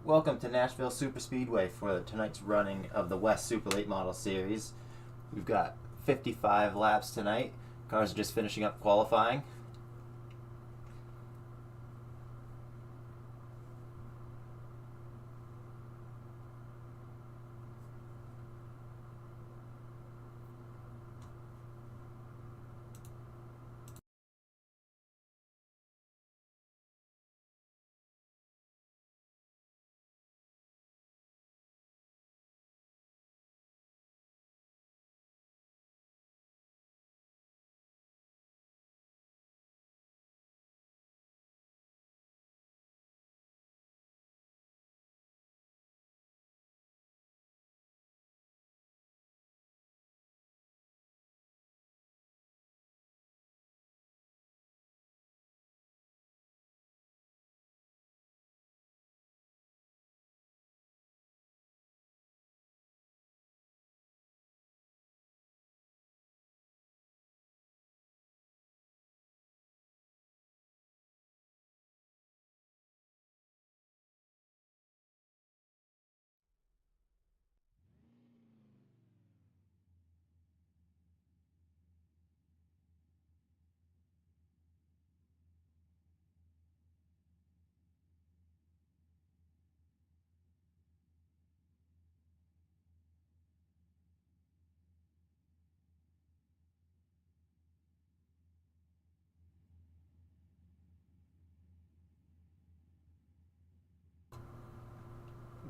Welcome to Nashville Superspeedway for tonight's running of the West Super Late Model Series. We've got 55 laps tonight. Cars are just finishing up qualifying.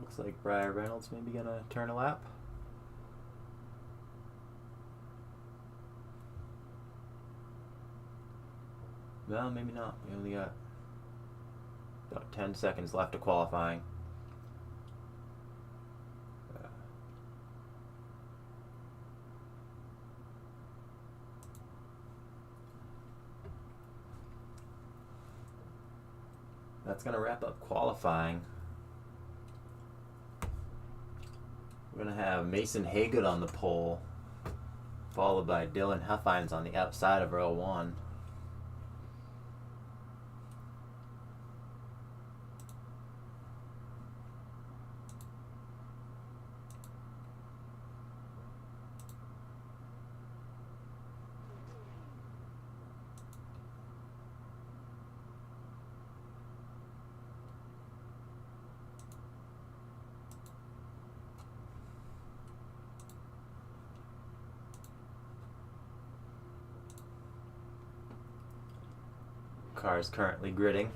Looks like Brian Reynolds maybe gonna turn a lap. No, maybe not. We only got about 10 seconds left of qualifying. That's gonna wrap up qualifying. We're going to have Mason Haygood on the pole, followed by Dylan Huffines on the outside of row 1. Car is currently gridding.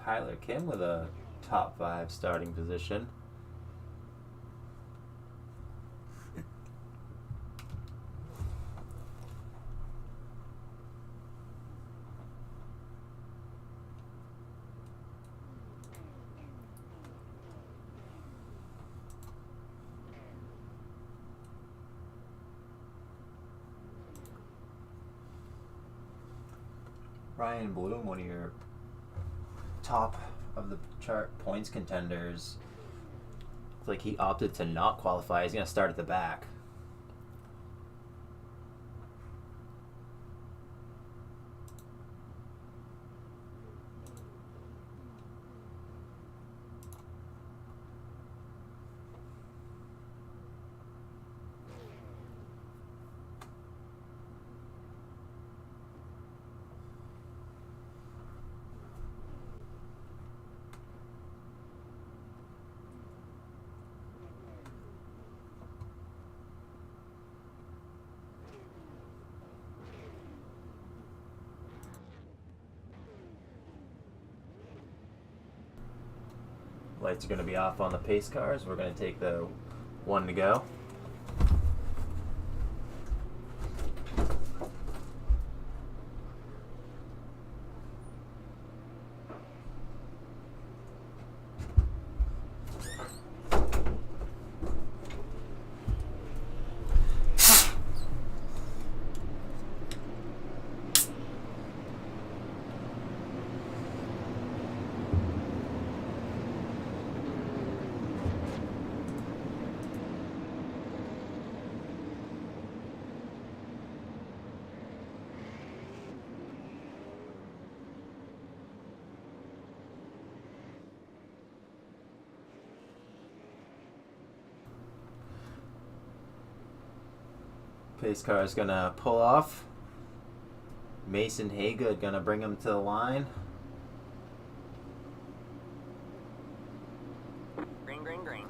Tyler Kim with a top 5 starting position. Ryan Bloom, one of your top of the chart points contenders, looks like he opted to not qualify. He's going to start at the back. Lights are going to be off on the pace cars. We're going to take the 1 to go. Pace car is going to pull off. Mason Haygood going to bring him to the line. Green, green, green.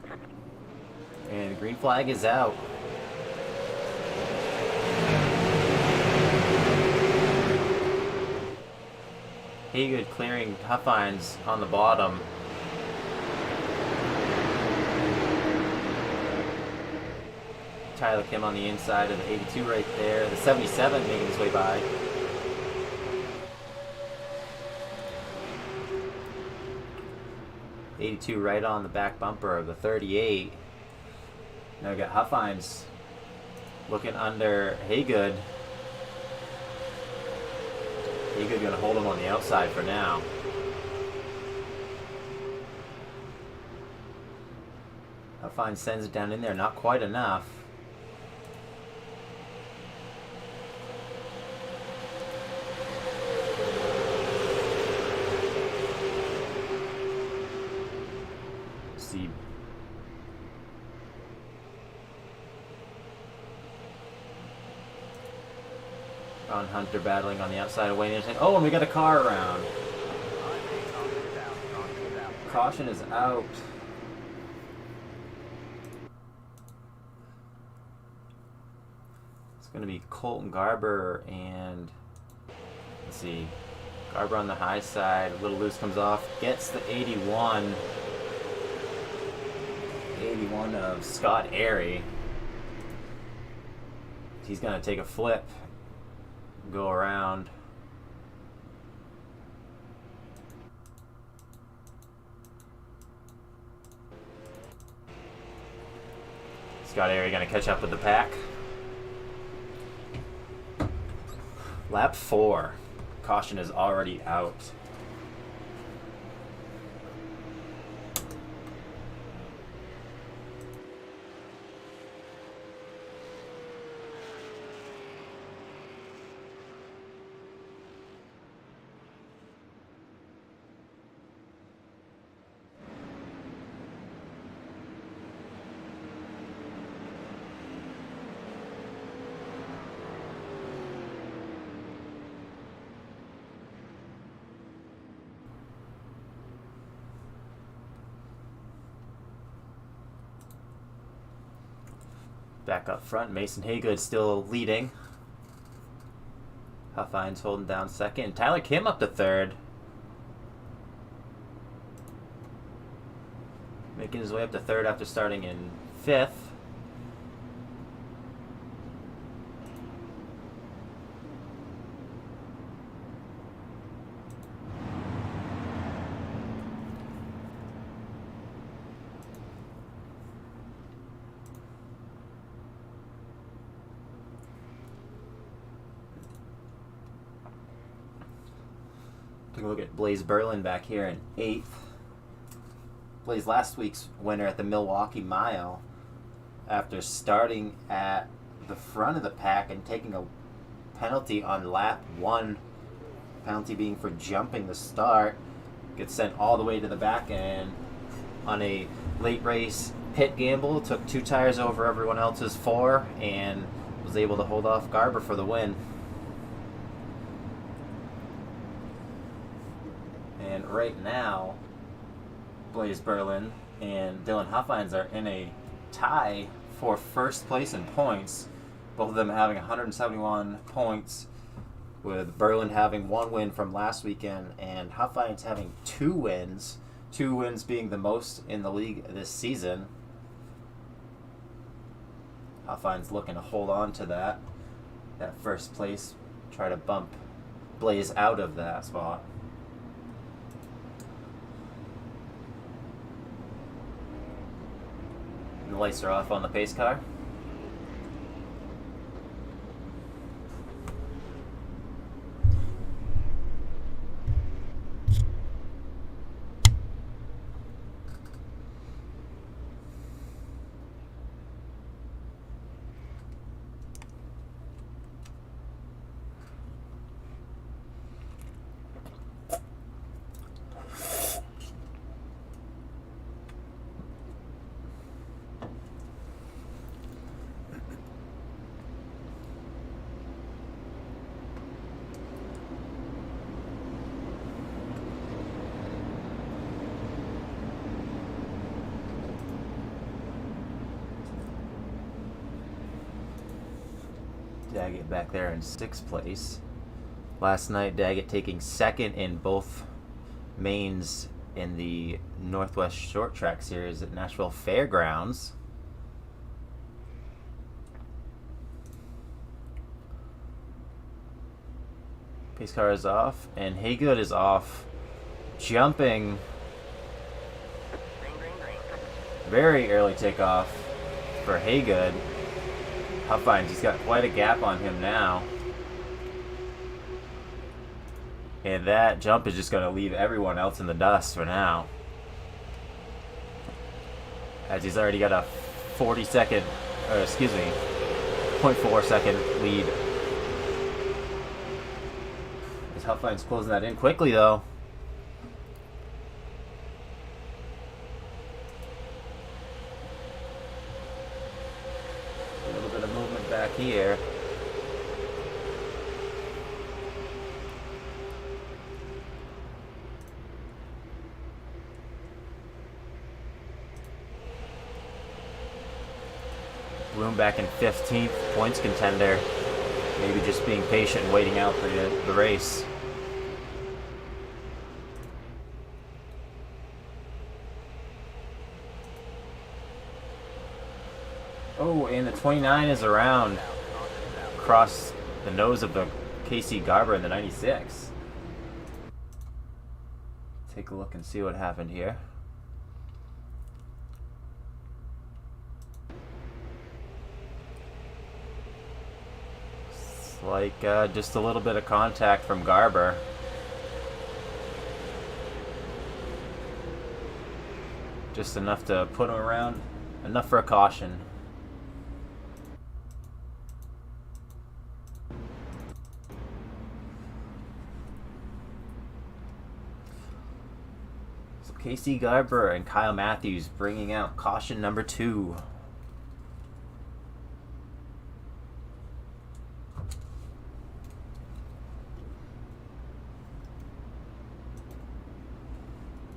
And the green flag is out. Haygood clearing Huffines on the bottom. Tyler Kim on the inside of the 82 right there. The 77 making his way by. '82 right on the back bumper of the 38. Now we got Huffines looking under Haygood. Haygood going to hold him on the outside for now. Huffines sends it down in there, not quite enough. See. Ron Hunter battling on the outside of Wayne Anderson. Oh, and we got a car around. Caution is out. It's going to be Colton Garber and, let's see, Garber on the high side. A little loose comes off. Gets the 81. 81 of Scott Airy. He's going to take a flip. Go around. Scott Airy going to catch up with the pack. Lap 4. Caution is already out. Back up front, Mason Haygood still leading. Huffines holding down second. Tyler Kim up to third. Making his way up to third after starting in fifth. Take a look at Blaze Berlin back here in 8th. Blaze last week's winner at the Milwaukee Mile after starting at the front of the pack and taking a penalty on lap 1. Penalty being for jumping the start. Gets sent all the way to the back end on a late race pit gamble. Took 2 tires over everyone else's 4 and was able to hold off Garber for the win. And right now, Blaze Berlin and Dylan Huffines are in a tie for first place in points. Both of them having 171 points, with Berlin having 1 win from last weekend and Huffines having 2 wins. 2 wins being the most in the league this season. Huffines looking to hold on to that first place, try to bump Blaze out of that spot. The lights are off on the pace car. Daggett back there in 6th place. Last night, Daggett taking 2nd in both mains in the Northwest Short Track Series at Nashville Fairgrounds. Pace car is off, and Haygood is off, jumping. Very early takeoff for Haygood. Huffines, he's got quite a gap on him now. And that jump is just going to leave everyone else in the dust for now, as he's already got a 0.4 second lead. As Huffines closing that in quickly, though. A little bit of movement back here. Bloom back in 15th, points contender. Maybe just being patient and waiting out the race. Oh, and the 29 is around across the nose of the KC Garber in the 96. Take a look and see what happened here. Like just a little bit of contact from Garber. Just enough to put him around, enough for a caution. So KC Garber and Kyle Matthews bringing out caution number 2.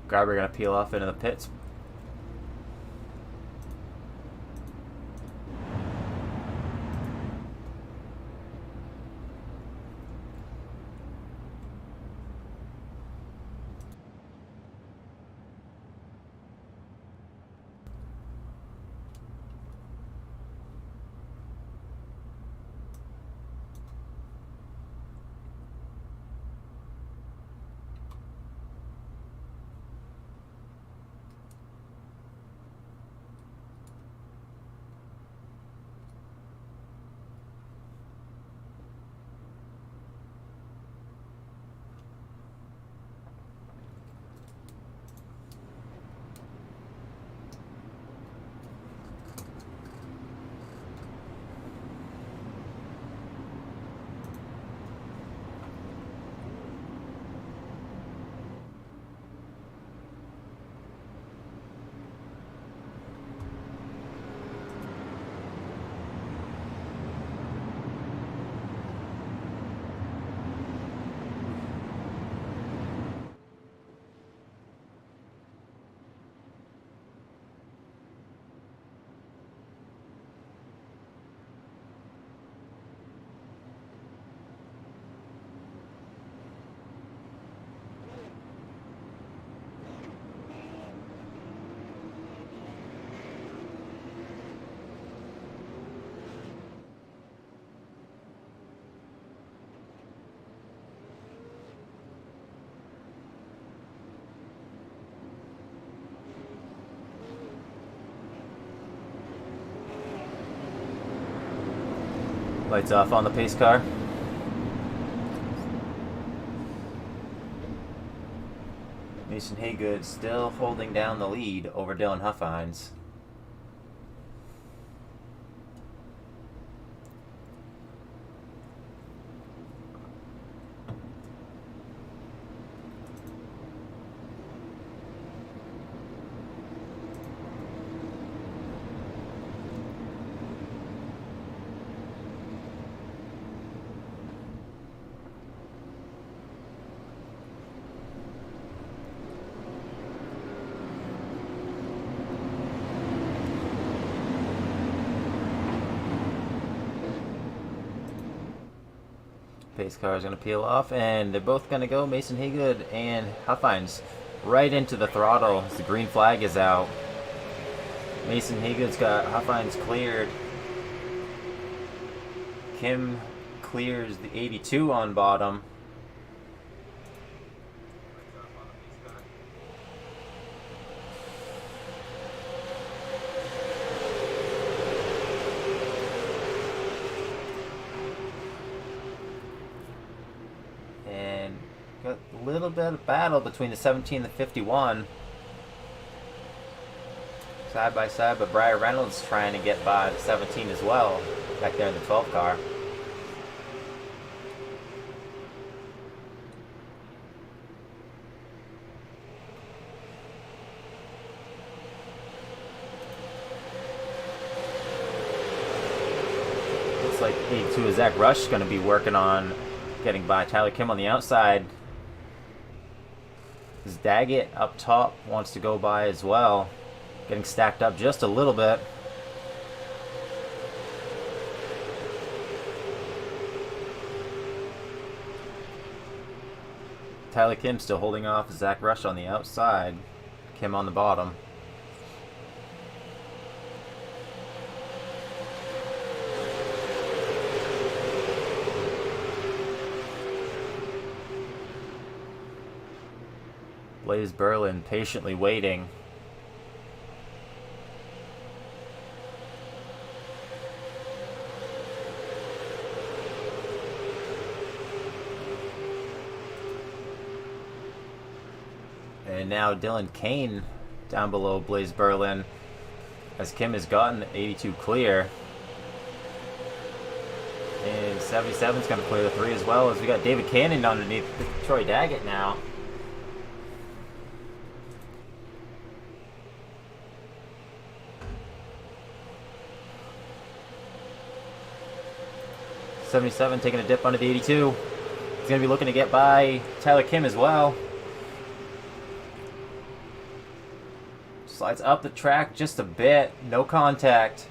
Garber gonna peel off into the pits. Lights off on the pace car. Mason Haygood still holding down the lead over Dylan Huffines. Pace car is going to peel off, and they're both going to go. Mason Haygood and Huffines right into the throttle as the green flag is out. Mason Haygood's got Huffines cleared. Kim clears the 82 on bottom. And got a little bit of battle between the 17 and the 51. Side by side, but Brian Reynolds trying to get by the 17 as well, back there in the 12 car. Looks like 82 is Zach Rush going to be working on getting by Tyler Kim on the outside. Daggett up top wants to go by as well. Getting stacked up just a little bit. Tyler Kim still holding off Zach Rush on the outside. Kim on the bottom. Blaze Berlin patiently waiting. And now Dylan Kane down below Blaze Berlin as Kim has gotten 82 clear. And 77's going to clear the 3 as well, as we got David Cannon underneath Troy Daggett now. .77 taking a dip under the 82. He's going to be looking to get by Tyler Kim as well. Slides up the track just a bit. No contact.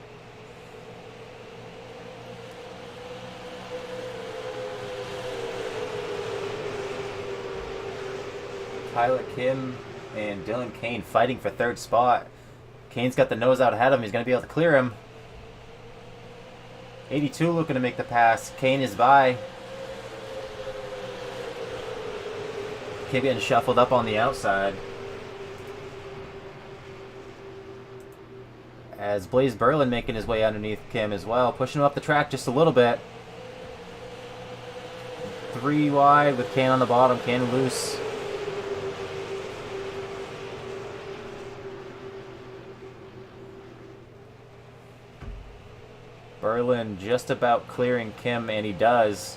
Tyler Kim and Dylan Kane fighting for third spot. Kane's got the nose out ahead of him. He's going to be able to clear him. 82 looking to make the pass. Kane is by. Kim getting shuffled up on the outside. As Blaze Berlin making his way underneath Kim as well. Pushing him up the track just a little bit. 3 wide with Kane on the bottom. Kane loose. Berlin just about clearing Kim, and he does.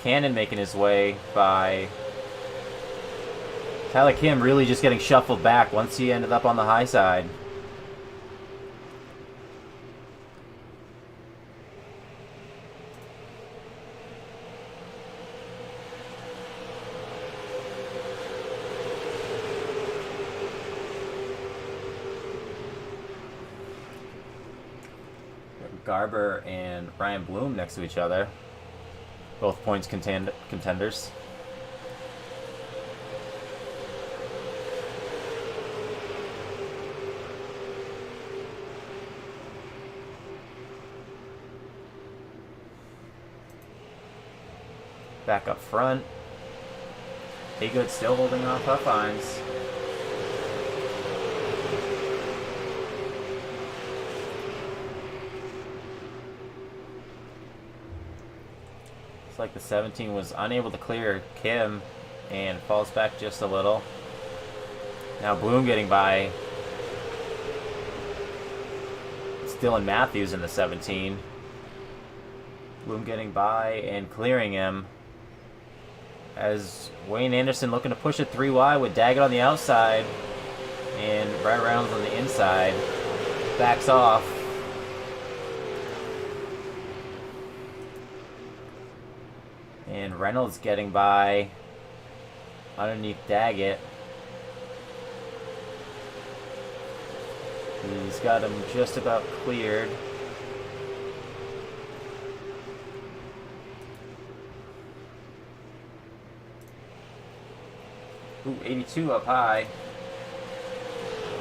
Cannon making his way by. Tyler Kim really just getting shuffled back once he ended up on the high side. Garber and Ryan Bloom next to each other. Both points contenders. Back up front. Haygood still holding off Huffines. Looks like the 17 was unable to clear Kim and falls back just a little. Now Bloom getting by. It's Dylan Matthews in the 17. Bloom getting by and clearing him. As Wayne Anderson looking to push it 3 wide with Daggett on the outside and Brian Reynolds on the inside. Backs off. And Reynolds getting by underneath Daggett. He's got him just about cleared. Ooh, 82 up high.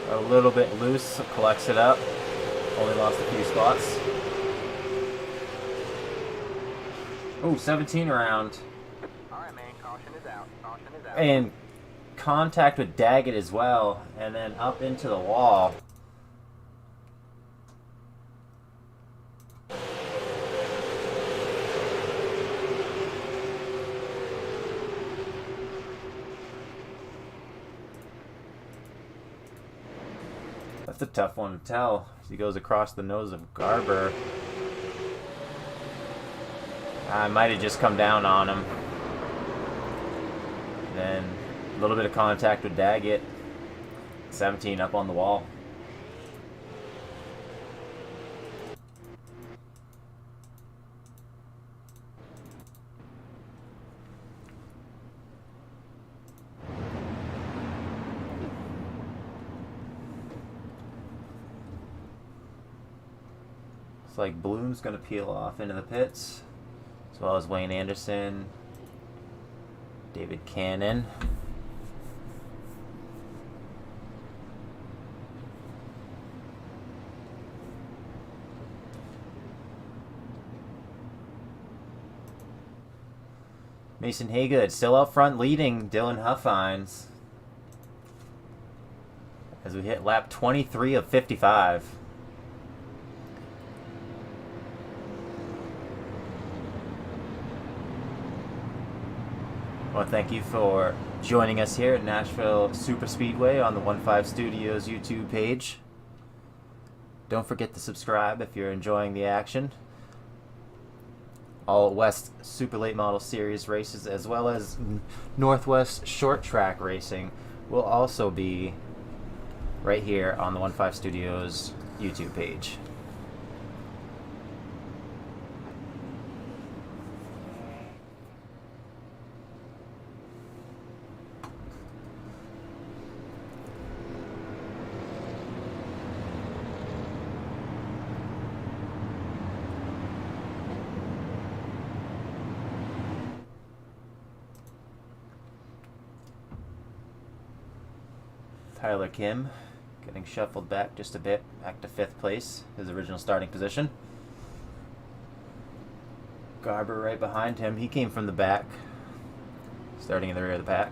A little bit loose, collects it up. Only lost a few spots. Ooh, 17 around. Alright, man, caution is out. Caution is out. And contact with Daggett as well, and then up into the wall. That's a tough one to tell. He goes across the nose of Garber. I might have just come down on him. Then a little bit of contact with Daggett. 17 up on the wall. Looks like Bloom's going to peel off into the pits, as well as Wayne Anderson, David Cannon. Mason Haygood still out front leading Dylan Huffines as we hit lap 23 of 55. I want to thank you for joining us here at Nashville Superspeedway on the 15 Studios YouTube page. Don't forget to subscribe if you're enjoying the action. All West Super Late Model Series races, as well as Northwest Short Track Racing, will also be right here on the 15 Studios YouTube page. Tyler Kim getting shuffled back just a bit, back to 5th place, his original starting position. Garber right behind him. He came from the back, starting in the rear of the pack.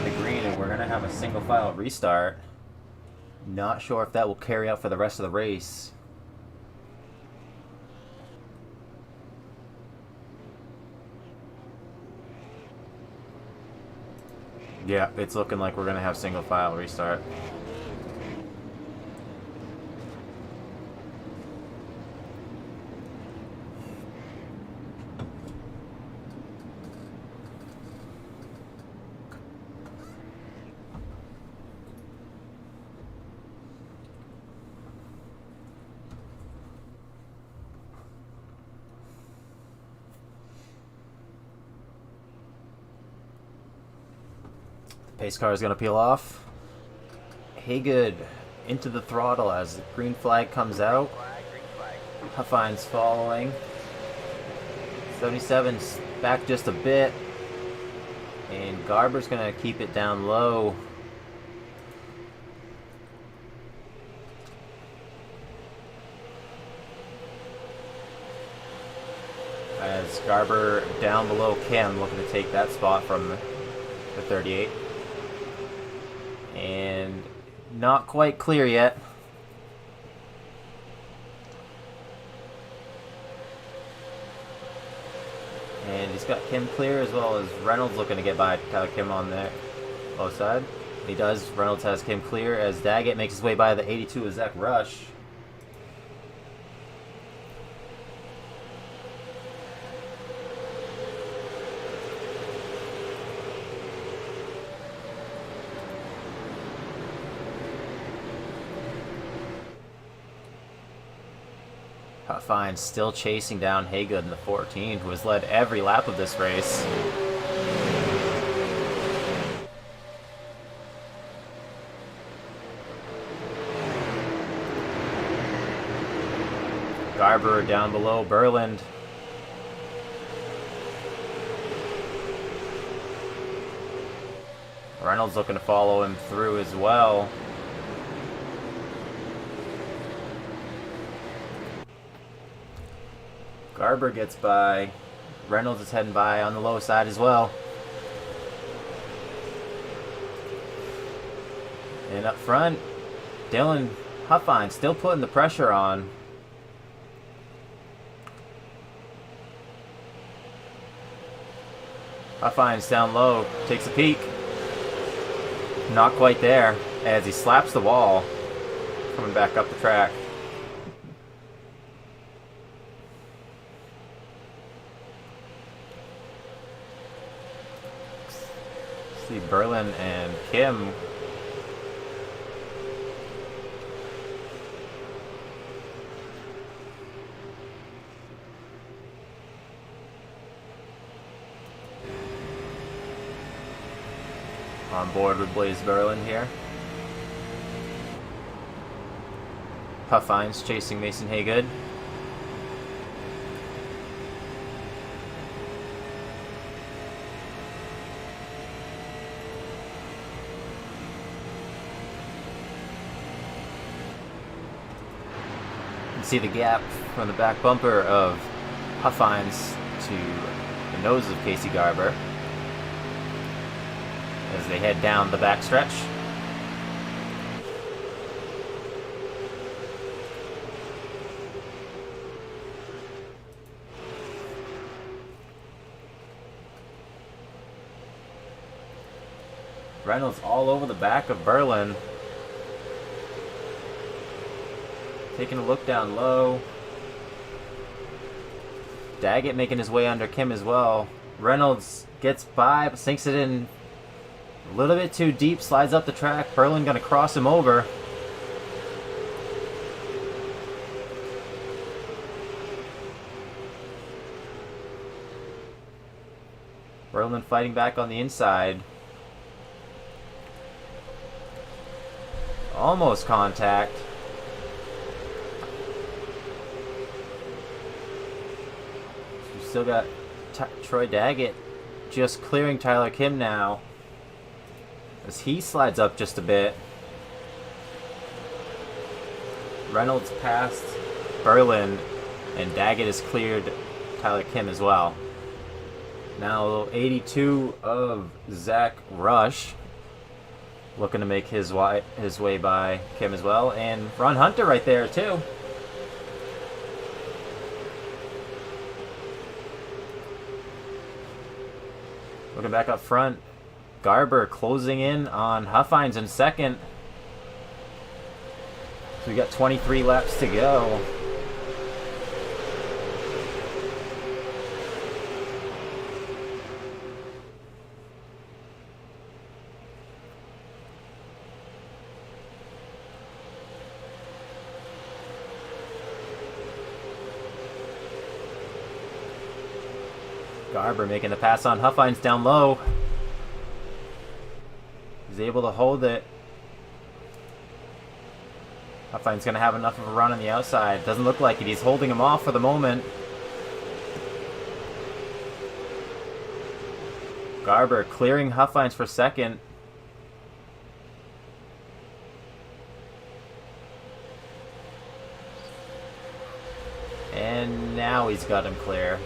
The green, and we're going to have a single file restart. Not sure if that will carry out for the rest of the race. Yeah, it's looking like we're going to have single file restart. Pace car is going to peel off. Haygood into the throttle as the green flag comes out. Huffines following. 77's back just a bit. And Garber's going to keep it down low. As Garber down below Kim, looking to take that spot from the 38. And not quite clear yet. And he's got Kim clear, as well as Reynolds looking to get by Tyler Kim on the low side. He does. Reynolds has Kim clear as Daggett makes his way by the 82 of Zach Rush. Huffine still chasing down Haygood in the 14, who has led every lap of this race. Garber down below Berland. Reynolds looking to follow him through as well. Garber gets by. Reynolds is heading by on the low side as well. And up front, Dylan Huffine still putting the pressure on. Huffine's down low, takes a peek. Not quite there as he slaps the wall, coming back up the track. See Berlin and Kim on board with Blaze Berlin here. Huffine's chasing Mason Haygood. You can see the gap from the back bumper of Huffine's to the nose of Casey Garber as they head down the back stretch. Reynolds all over the back of Berlin. Taking a look down low. Daggett making his way under Kim as well. Reynolds gets by, but sinks it in a little bit too deep, slides up the track. Berlin gonna cross him over. Berlin fighting back on the inside. Almost contact. We've still got Troy Daggett just clearing Tyler Kim now as he slides up just a bit. Reynolds passed Berlin and Daggett has cleared Tyler Kim as well. Now 82 of Zach Rush looking to make his way by Kim as well. And Ron Hunter right there too. Looking back up front, Garber closing in on Huffine's in second. So we got 23 laps to go. Garber making the pass on Huffine's down low. He's able to hold it. Huffine's going to have enough of a run on the outside. Doesn't look like it. He's holding him off for the moment. Garber clearing Huffine's for second. And now he's got him clear.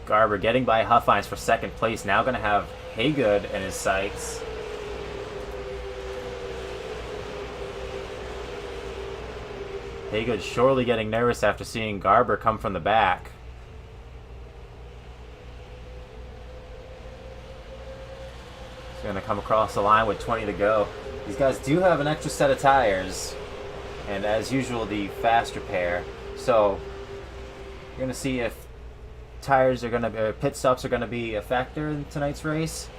Garber getting by Huffine's for second place. Now going to have Haygood in his sights. Haygood surely getting nervous after seeing Garber come from the back. He's going to come across the line with 20 to go. These guys do have an extra set of tires. And as usual, the faster pair. So you're going to see if tires are going to, pit stops are going to be a factor in tonight's race.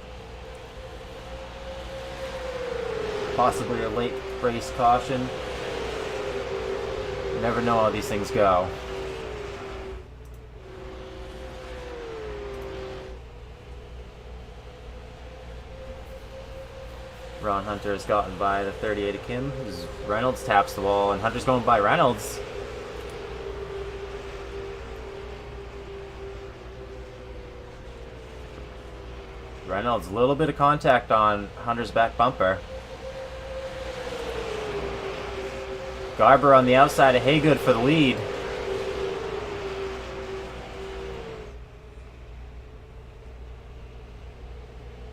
possibly a late race caution. You never know how these things go. Ron Hunter has gotten by the 38 of Kim. Reynolds taps the wall, and Hunter's going by Reynolds. Reynolds, a little bit of contact on Hunter's back bumper. Garber on the outside of Haygood for the lead.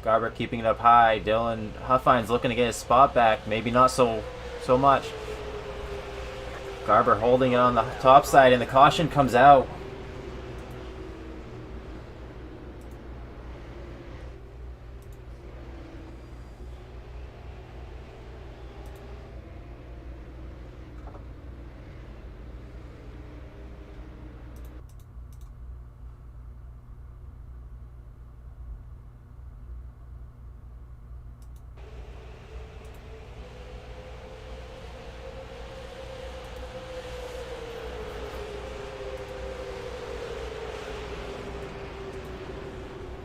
Garber keeping it up high. Dylan Huffine's looking to get his spot back. Maybe not so much. Garber holding it on the top side, and the caution comes out.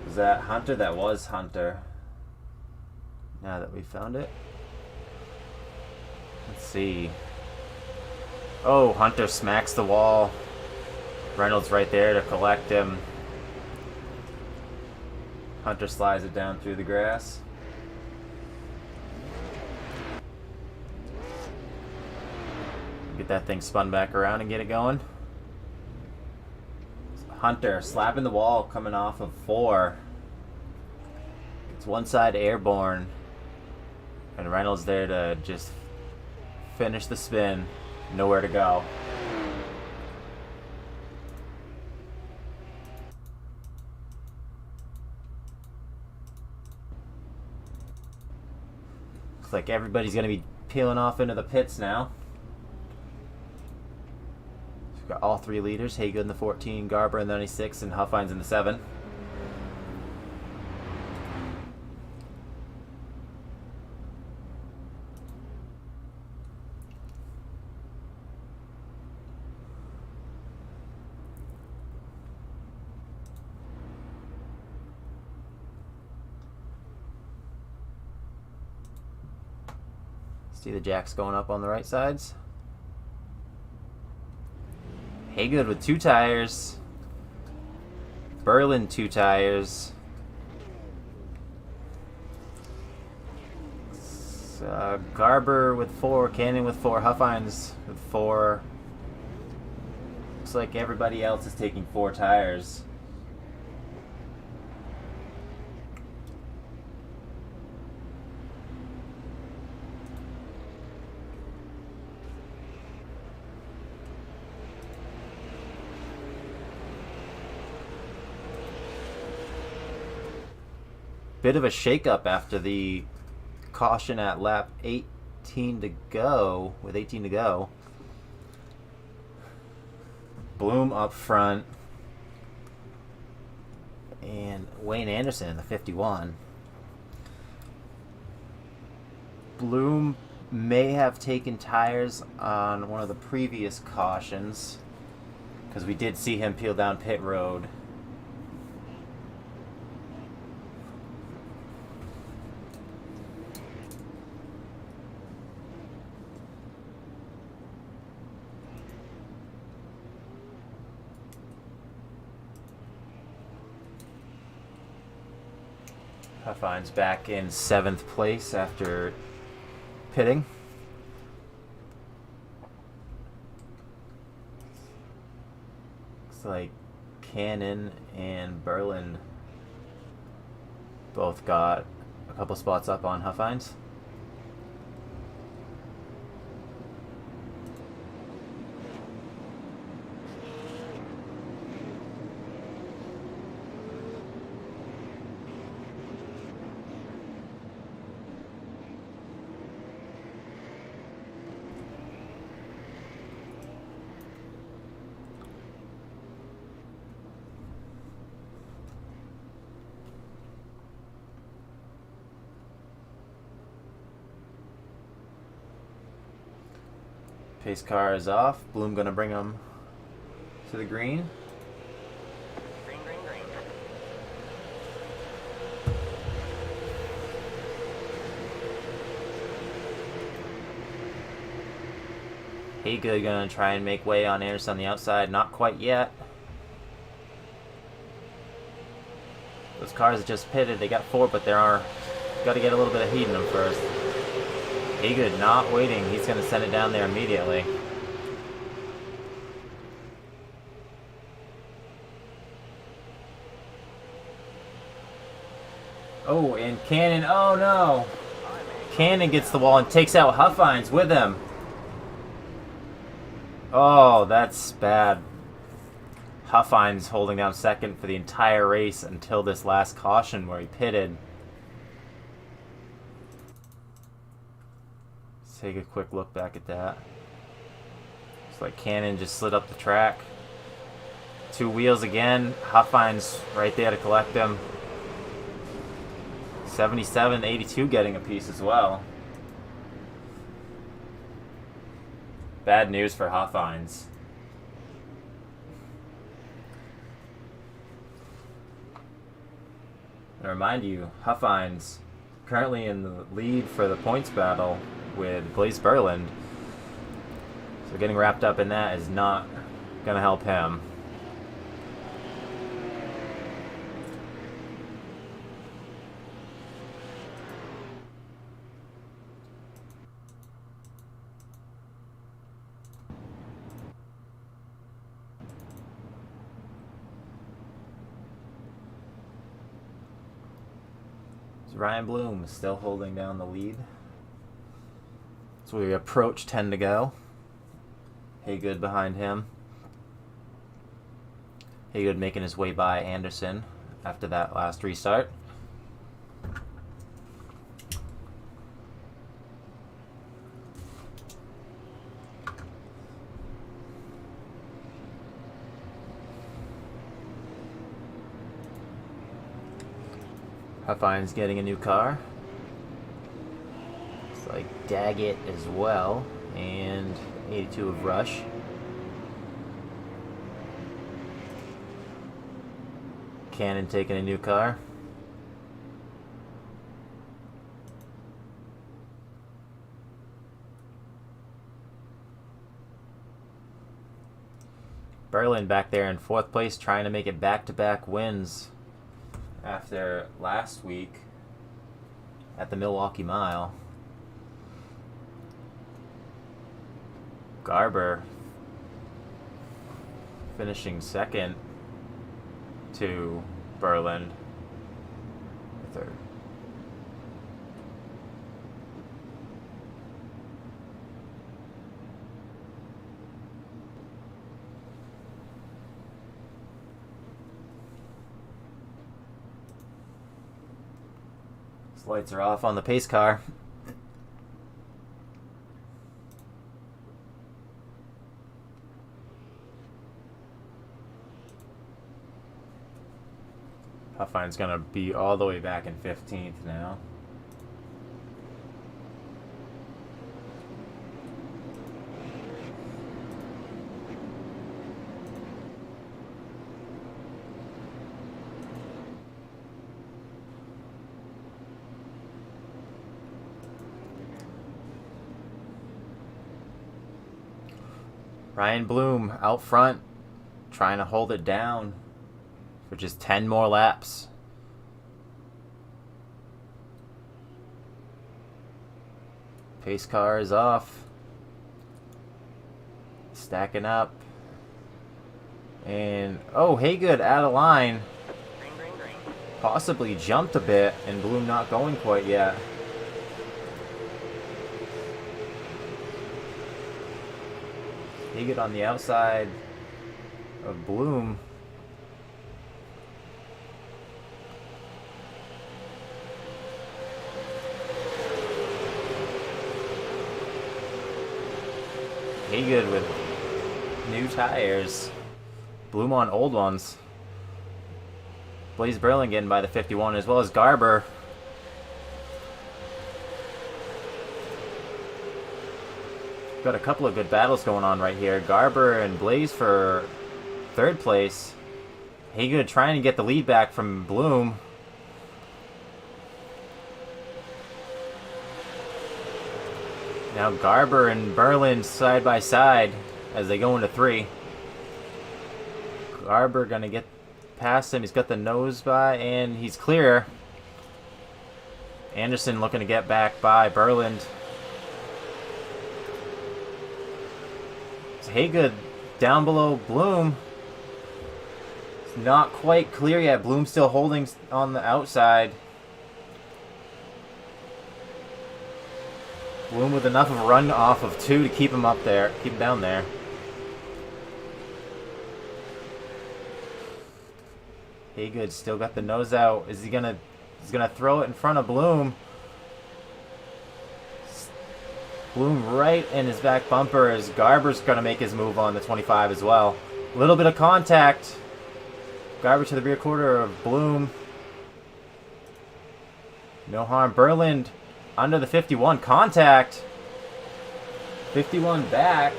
Was that Hunter? That was Hunter. Now that we found it. Let's see. Oh, Hunter smacks the wall. Reynolds right there to collect him. Hunter slides it down through the grass. Get that thing spun back around and get it going. Hunter slapping the wall coming off of 4. It's one side airborne. And Reynolds there to just finish the spin. Nowhere to go. Looks like everybody's going to be peeling off into the pits now. We've got all 3 leaders, Haygood in the 14, Garber in the 96, and Huffine's in the 7. See the jacks going up on the right sides. Haygood with 2 tires. Berlin 2 tires. Garber with 4. Cannon with 4. Huffines with 4. Looks like everybody else is taking 4 tires. Bit of a shakeup after the caution at lap 18 to go. With 18 to go, Bloom up front, and Wayne Anderson in the 51. Bloom may have taken tires on one of the previous cautions, because we did see him peel down pit road. Huffine's back in 7th place after pitting. Looks like Cannon and Berlin both got a couple spots up on Huffine's. Pace car is off. Bloom gonna bring him to the green. Green, green, green. Haygood gonna try and make way on Anderson on the outside. Not quite yet. Those cars just pitted. They got 4, but there are... Got to get a little bit of heat in them first. Haygood not waiting. He's going to send it down there immediately. Oh, and Cannon. Oh, no. Cannon gets the wall and takes out Huffines with him. Oh, that's bad. Huffines holding down second for the entire race until this last caution where he pitted. Let's take a quick look back at that. It's like Cannon just slid up the track. 2 wheels again. Huffines right there to collect him. 77-82 getting a piece as well. Bad news for Huffines. I remind you, Huffines currently in the lead for the points battle with Blaze Berland. So getting wrapped up in that is not going to help him. Ryan Bloom is still holding down the lead. So we approach 10 to go. Haygood behind him. Haygood making his way by Anderson after that last restart. Huffines getting a new car. It's like Daggett as well. And 82 of Rush. Cannon taking a new car. Berlin back there in 4th place, trying to make it back-to-back wins after last week at the Milwaukee Mile. Garber finishing second to Berland. Third. Lights are off on the pace car. Huffine's gonna be all the way back in 15th now. Ryan Bloom out front, trying to hold it down for just 10 more laps. Pace car is off. Stacking up. And, oh, Haygood out of line. Green, green, green. Possibly jumped a bit, and Bloom not going quite yet. Haygood on the outside of Bloom. Haygood with new tires. Bloom on old ones. Blaze Berlin getting by the 51, as well as Garber. Got a couple of good battles going on right here. Garber and Blaze for 3rd place. Haygood trying to get the lead back from Bloom. Now Garber and Berlin side by side as they go into 3. Garber gonna get past him. He's got the nose by and he's clear. Anderson looking to get back by Berland. Haygood down below Bloom. It's not quite clear yet. Bloom still holding on the outside. Bloom with enough of a run off of 2 to keep him up there, keep him down there. Haygood still got the nose out. Is he gonna? He's gonna throw it in front of Bloom. Bloom right in his back bumper as Garber's gonna make his move on the 25 as well. A little bit of contact. Garber to the rear quarter of Bloom. No harm. Berland under the 51. Contact. 51 back.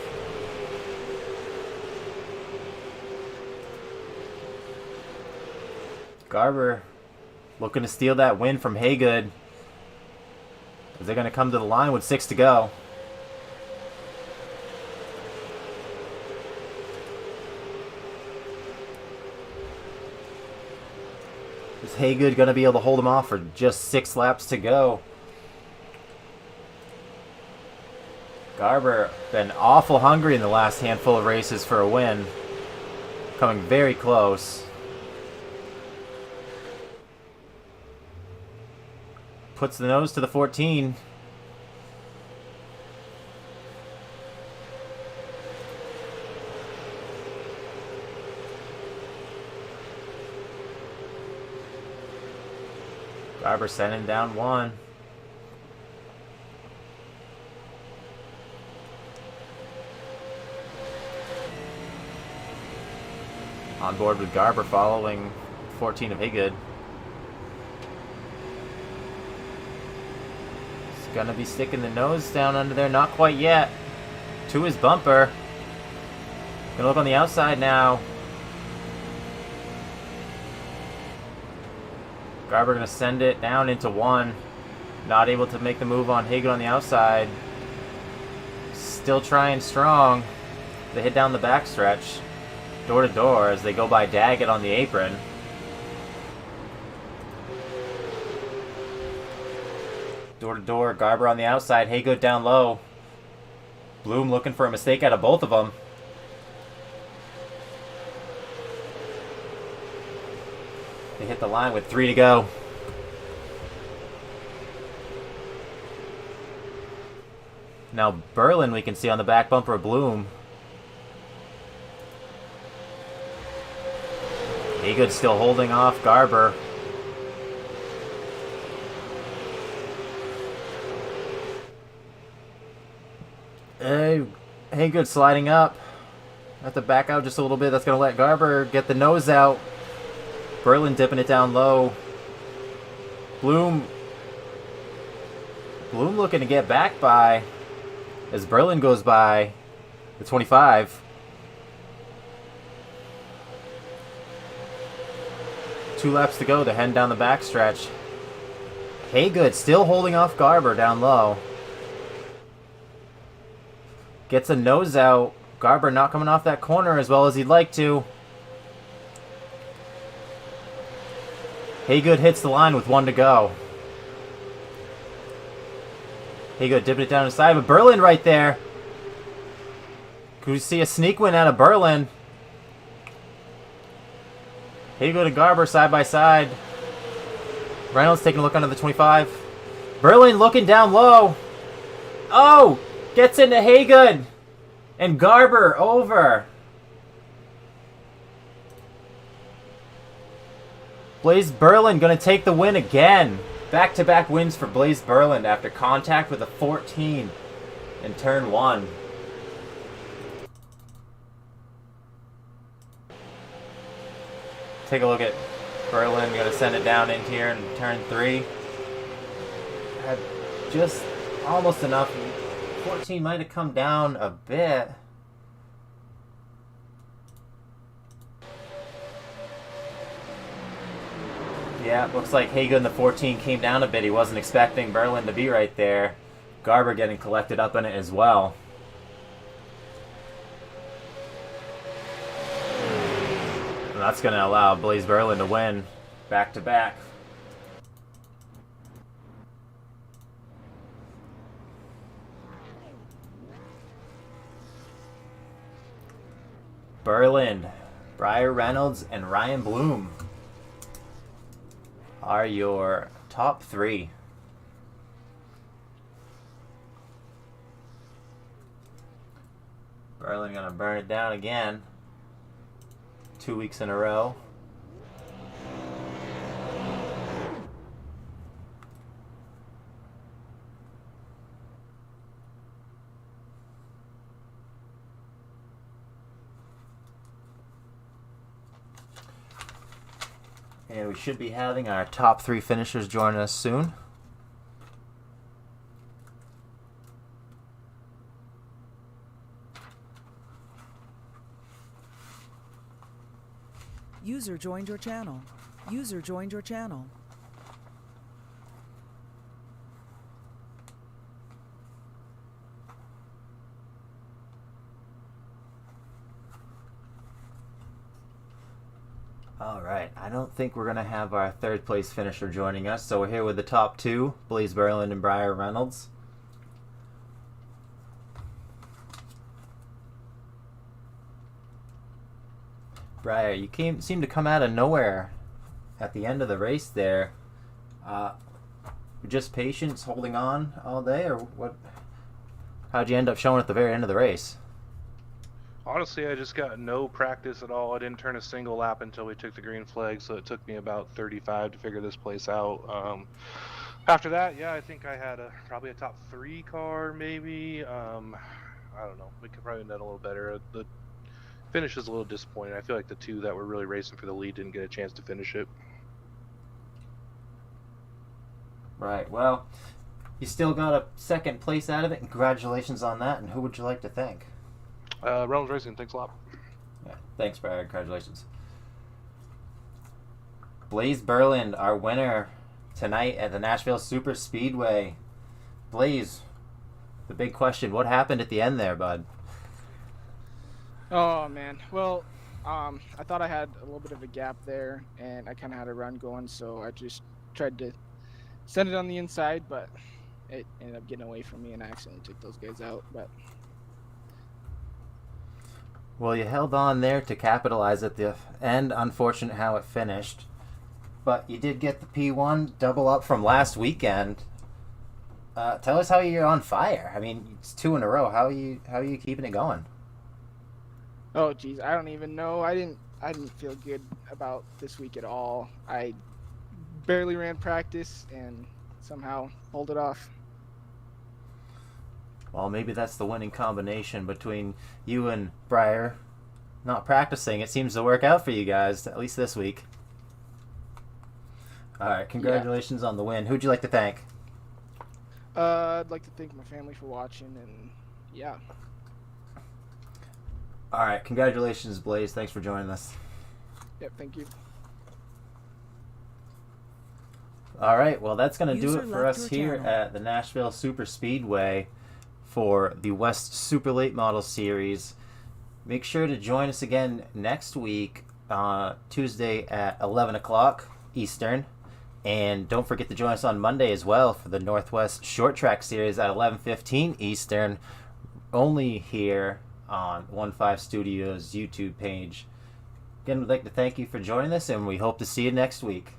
Garber looking to steal that win from Haygood. As they're going to come to the line with 6 to go. Is Haygood going to be able to hold him off for just 6 laps to go? Garber been awful hungry in the last handful of races for a win. Coming very close. Puts the nose to the 14. Garber sending down 1. On board with Garber following 14 of Haygood. He's gonna be sticking the nose down under there, not quite yet. To his bumper. Gonna look on the outside now. Garber gonna send it down into 1. Not able to make the move on Haygood on the outside. Still trying strong. They hit down the backstretch. Door to door as they go by Daggett on the apron. Door to door, Garber on the outside, Haygood down low. Bloom looking for a mistake out of both of them. They hit the line with 3 to go. Now Berlin we can see on the back bumper of Bloom. Haygood still holding off Garber. Haygood sliding up. Have to back out just a little bit. That's going to let Garber get the nose out. Berlin dipping it down low. Bloom looking to get back by as Berlin goes by the 25. Two laps to go to head down the backstretch. Haygood still holding off Garber down low. Gets a nose out. Garber not coming off that corner as well as he'd like to. Haygood hits the line with 1 to go. Haygood dipping it down inside, but Berlin right there. Could we see a sneak win out of Berlin? Haygood and Garber side by side. Reynolds taking a look under the 25. Berlin looking down low. Oh! Gets into Haygood. And Garber over. Blaze Berlin going to take the win again. Back-to-back wins for Blaze Berlin after contact with a 14 in turn 1. Take a look at Berlin. Going to send it down in here in turn 3. Had just almost enough 14 might have come down a bit. Yeah, looks like Haga in the 14 came down a bit. He wasn't expecting Berlin to be right there. Garber getting collected up in it as well. And that's going to allow Blaze Berlin to win back-to-back. Berlin, Briar Reynolds, and Ryan Bloom are your top three. Berlin gonna burn it down again. 2 weeks in a row. And we should be having our top three finishers join us soon. User joined your channel. User joined your channel. Alright, I don't think we're going to have our third place finisher joining us, so we're here with the top two, Blaze Berlin and Briar Reynolds. Briar, you seem to come out of nowhere at the end of the race there. Just patience, holding on all day, or what? How'd you end up showing at the very end of the race? Honestly, I just got no practice at all. I didn't turn a single lap until we took the green flag, so it took me about 35 to figure this place out. After that, yeah, I think I had probably a top 3 car, maybe. I don't know. We could probably have done a little better. The finish is a little disappointing. I feel like the two that were really racing for the lead didn't get a chance to finish it. Right, well, you still got a second place out of it, and congratulations on that, and who would you like to thank? Reynolds Racing, thanks a lot. Yeah, thanks, Brian. Congratulations. Blaze Berlin, our winner tonight at the Nashville Superspeedway. Blaze, the big question, what happened at the end there, bud? Oh man, well, I thought I had a little bit of a gap there, and I kind of had a run going, so I just tried to send it on the inside, but it ended up getting away from me, and I accidentally took those guys out. But well, you held on there to capitalize at the end. Unfortunate how it finished, but you did get the P1 double up from last weekend. Tell us how you're on fire. I mean, it's 2 in a row. How are you keeping it going? oh geez, I don't even know. I didn't feel good about this week at all. I barely ran practice and somehow pulled it off. Well, maybe that's the winning combination between you and Briar. Not practicing, it seems to work out for you guys, at least this week. Alright, congratulations on the win. Who'd you like to thank? I'd like to thank my family for watching, and yeah. Alright, congratulations, Blaze. Thanks for joining us. Yep, thank you. Alright, well, that's going to do User it for left us your here channel. at the Nashville Superspeedway for the West Super Late Model Series. Make sure to join us again next week, Tuesday at 11 o'clock Eastern. And don't forget to join us on Monday as well for the Northwest Short Track Series at 11:15 Eastern, only here on 15 Studios YouTube page. Again, we'd like to thank you for joining us, and we hope to see you next week.